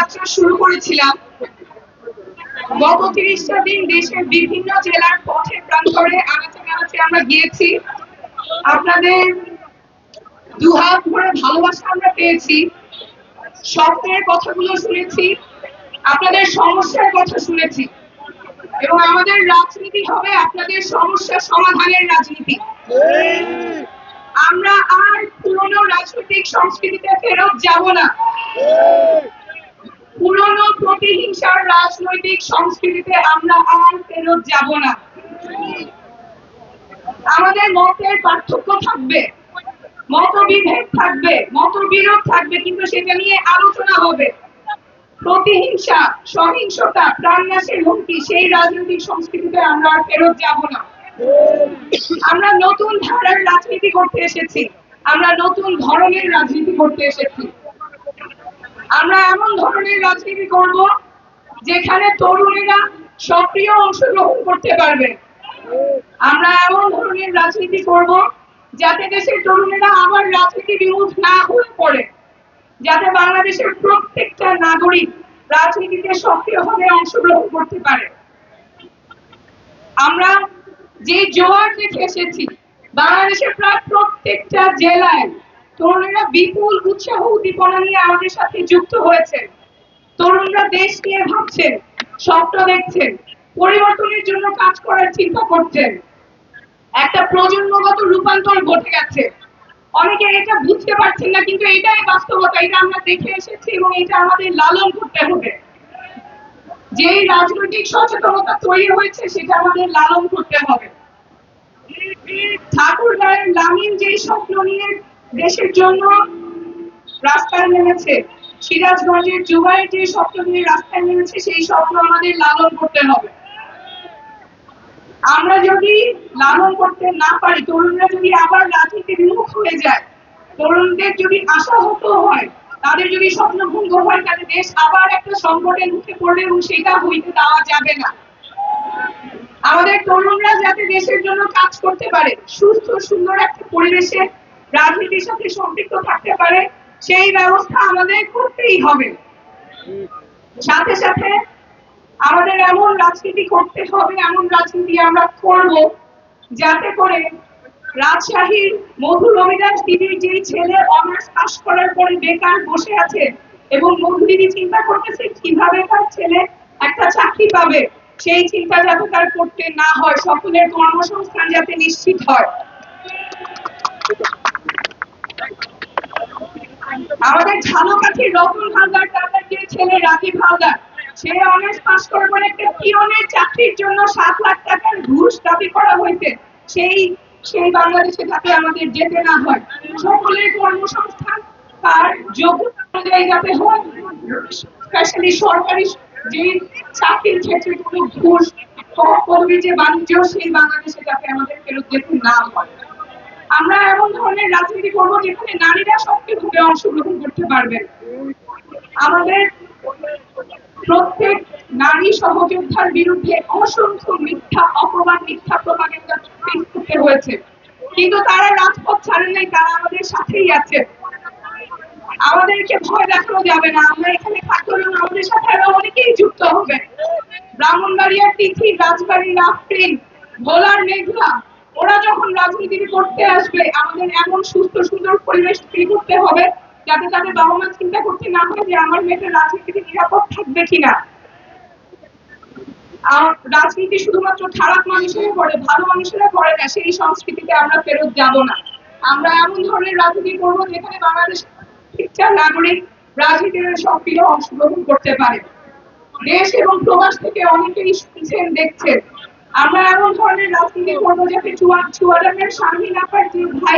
যাত্রা শুরু করেছিলাম। গত 30টা দিন দেশের বিভিন্ন জেলার পথে প্রান্তরে আনাচে কানাচে আমরা গিয়েছি। আপনাদের দুহাত ভরে ভালোবাসা আমরা পেয়েছি, স্বপ্নের কথাগুলো শুনেছি, আপনাদের সমস্যার কথা শুনেছি, এবং আমাদের রাজনীতি হবে আপনাদের সমস্যা সমাধানের রাজনীতি। আমরা আর পুরনো রাজনৈতিক সংস্কৃতিতে ফেরত যাব না, পুরনো প্রতিহিংসার রাজনৈতিক সংস্কৃতিতে আমরা আর ফেরত যাব না। আমাদের মতের পার্থক্য থাকবে, মতবিভেদ থাকবে, মতবিরোধ থাকবে, কিন্তু সেটা নিয়ে আলোচনা হবে। প্রতিহিংসা, সহিংসতা, প্রাণনাশের হুমকি, সেই রাজনৈতিক সংস্কৃতিতে আমরা আর ফেরত যাব না। আমরা নতুন ধারার রাজনীতি করতে এসেছি, আমরা নতুন ধরনের রাজনীতি করতে এসেছি। আমরা এমন ধরনের রাজনীতি করব যেখানে তরুণেরা সক্রিয় অংশগ্রহণ করতে পারবে। আমরা এমন ধরনের রাজনীতি করব যাতে দেশের তরুণেরা আবার রাজনীতি বিমুখ না হয়ে পড়ে, যাতে বাংলাদেশের প্রত্যেকটা নাগরিক রাজনীতিতে সক্রিয়ভাবে অংশগ্রহণ করতে পারে। আমরা যে জোয়ার দেখে এসেছি, বাংলাদেশের প্রায় প্রত্যেকটা জেলায় তরুণেরা বিপুল উৎসাহ উদ্দীপনা নিয়ে আমাদের সাথে যুক্ত হয়েছে। তরুণরা দেশ নিয়ে ভাবছেন, স্বপ্ন দেখছেন, পরিবর্তনের জন্য কাজ করার চিন্তা করছেন। একটা প্রজন্মগত রূপান্তর ঘটে গেছে। অনেকে এটা বুঝতে পারছেন না, কিন্তু এটাই বাস্তবতা, এটা আমরা দেখে এসেছি এবং এটা আমাদের লালন করতে হবে। যেই রাজনৈতিক সচেতনতা তৈরি হয়েছে সেটা আমাদের লালন করতে হবে। ঠাকুরগাঁয়ের লামিন যেই স্বপ্ন নিয়ে দেশের জন্য রাস্তায় নেমেছে, সিরাজগঞ্জের জুবাইর যে স্বপ্ন নিয়ে রাস্তায় নেমেছে, সেই স্বপ্ন আমাদের লালন করতে হবে। আমরা যদি লালন করতে না পারি, তরুণরা যদি আবার রাজনীতি বিমুখ হয়ে যায়, তরুণদের যদি আশাহত হয়, তাদের যদি স্বপ্ন ভঙ্গ হয়, তাহলে দেশ আবার একটা সংকটের মুখে পড়বে এবং সেটা হইতে দেওয়া যাবে না। আমাদের তরুণরা যাতে দেশের জন্য কাজ করতে পারে, সুস্থ সুন্দর একটা পরিবেশে রাজনীতির সাথে সম্পৃক্ত থাকতে পারে, সেই ব্যবস্থা আমাদের করতেই হবে। সাথে সাথে আমাদের এমন রাজনীতি করতে হবে, এমন রাজনীতি আমরা করব যাতে করে রাজশাহীর মধু রবিদাস দিদির যে ছেলে অনার্স পাস করার পরে বেকার বসে আছে এবং মধু দিদি চিন্তা করতেছে কিভাবে তার ছেলে একটা চাকরি পাবে, সেই চিন্তা যাতে তার করতে না হয়, সকলের কর্মসংস্থান যাতে নিশ্চিত হয়। আমাদের ঝালকাঠির রতন হালদার দাদার যে ছেলে রাজীব হালদার, সে অনার্স পাস করার পরে একটা পিয়নের চাকরির জন্য 7 লাখ টাকার ঘুষ দাবি করা হয়েছে, সেই বাংলাদেশে যাতে আমাদের যেতে না হয়। সকলের কর্মসংস্থান তার যোগ্যতা অনুযায়ী যাতে হয়, স্পেশালি সরকারি যে চাকরির ক্ষেত্রে কোনো ঘুষ পদবি যে বাণিজ্য, সেই বাংলাদেশে যাতে আমাদের ফেরত যেতে না হয়। আমরা এমন ধরনের রাজনীতি করবো যেখানে নারীরা সক্রিয়ভাবে অংশগ্রহণ করতে পারবেন। আমাদের প্রত্যেক নারী সহযোদ্ধার বিরুদ্ধে অসংখ্য মিথ্যা অপবাদ, মিথ্যা প্রপাগান্ডা ফেস করতে হয়েছে, কিন্তু তারা রাজপথ ছাড়েন নাই, তারা আমাদের সাথেই আছে। আমাদেরকে ভয় দেখানো যাবে না, আমরা এখানে থাকতে হলে আমাদের সাথে আরো অনেকেই যুক্ত হবে। ব্রাহ্মণবাড়িয়ার তিথি, রাজবাড়ির আফরিন, ভোলার মেঘলা, ওরা যখন রাজনীতি করতে আসবে, আমাদের এমন সুস্থ সুন্দর পরিবেশ তৈরি করতে হবে যাতে তাদের বাবা মা চিন্তা করতে না হয় যে আমার মেয়েটা রাজনীতিতে নিরাপদ থাকবে কিনা। রাজনীতি শুধুমাত্র খারাপ মানুষেরা করে, ভালো মানুষেরা করে না, সেই সংস্কৃতিতে আমরা ফেরত যাব না। আমরা এমন ধরনের রাজনীতি করবো যেখানে বাংলাদেশ প্রত্যেকটা নাগরিক রাজনীতির সক্রিয় অংশগ্রহণ করতে পারে। দেশ এবং প্রবাস থেকে অনেকেই শুনছেন, দেখছেন। আমরা এমন ধরনের রাজনীতি করবো যাতে চুয়াডাঙ্গার শারমিন আপার যে ভাই